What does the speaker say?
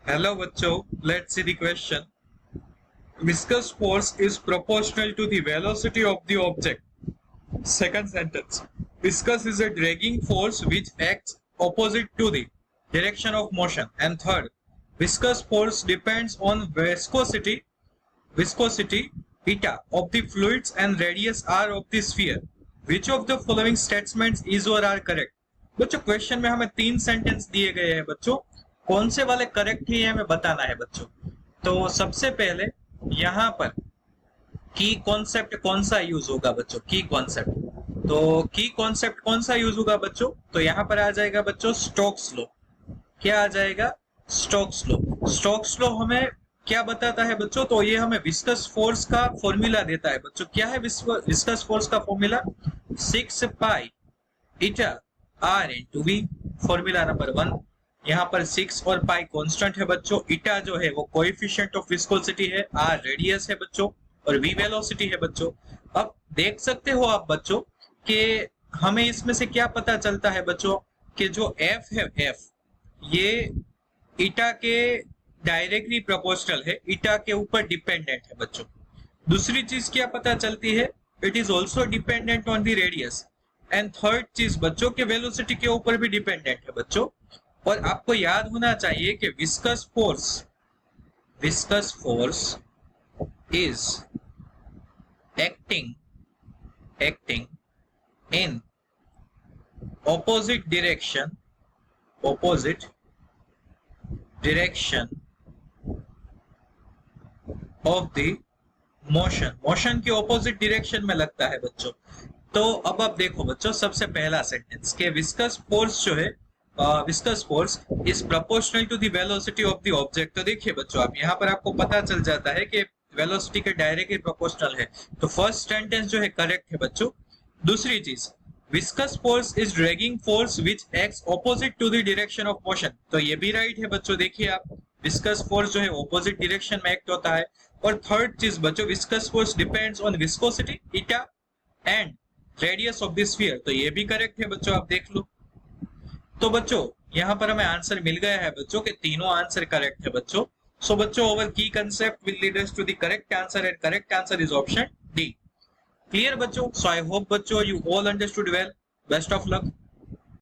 Hello bachcho, let's see the question. Viscous force is proportional to the velocity of the object. Second sentence. Viscous is a dragging force which acts opposite to the direction of motion. And third, viscous force depends on viscosity eta of the fluids and radius r of the sphere. Which of the following statements is or are correct? बच्चों question में हमें 3 sentence दिए गए हैं बच्चों, कौन से वाले करेक्ट है हमें बताना है बच्चों। तो सबसे पहले यहाँ पर की कॉन्सेप्ट कौन सा यूज होगा बच्चों, की कॉन्सेप्ट। तो की कॉन्सेप्ट कौन सा यूज होगा बच्चों, तो यहाँ पर आ जाएगा बच्चों स्टोक्स लॉ। क्या आ जाएगा? Stokes law. स्टोक्स लॉ हमें क्या बताता है बच्चों, तो ये हमें विस्कस फोर्स का फॉर्मूला देता है बच्चों। क्या है विस्कस फोर्स का formula? 6 pi eta r into v. Formula number 1। यहाँ पर 6 और पाई कांस्टेंट है बच्चों, ईटा जो है वो कोएफिशिएंट ऑफ विस्कोसिटी है, आर रेडियस है बच्चों और वी वेलोसिटी है बच्चों। अब देख सकते हो आप बच्चों कि हमें इसमें से क्या पता चलता है बच्चों कि जो एफ है, एफ ये ईटा के डायरेक्टली प्रोपोर्शनल है, ईटा के ऊपर डिपेंडेंट है बच्चों। दूसरी चीज क्या पता चलती है? It is also dependent on the radius. And third चीज बच्चों के वेलोसिटी के ऊपर भी डिपेंडेंट है बच्चों। और आपको याद होना चाहिए कि viscous force is acting in opposite direction of the motion के ऑपोजिट डायरेक्शन में लगता है बच्चों। तो अब आप देखो बच्चों, सबसे पहला सेंटेंस के विस्कस फोर्स जो है, viscous force is proportional to the velocity of the object. तो देखिए बच्चों, आप यहाँ पर आपको पता चल जाता है कि वेलोसिटी के डायरेक्टली प्रोपोर्शनल है। तो फर्स्ट सेंटेंस जो है करेक्ट है बच्चों। दूसरी चीज, viscous force is dragging force which acts opposite to the direction of motion. तो ये भी राइट है बच्चों। देखिए आप, विस्कस फोर्स जो है ऑपोजिट डायरेक्शन में एक्ट होता है। और थर्ड चीज बच्चों, viscous force depends on viscosity eta and radius of the sphere. तो ये भी करेक्ट है बच्चों, आप देख लो। तो बच्चों यहाँ पर हमें आंसर मिल गया है बच्चों के तीनों आंसर करेक्ट है बच्चों। सो बच्चों, our key concept will lead us to the correct answer, and correct answer is option D. Clear बच्चों? So I hope बच्चों you all understood well. Best of luck.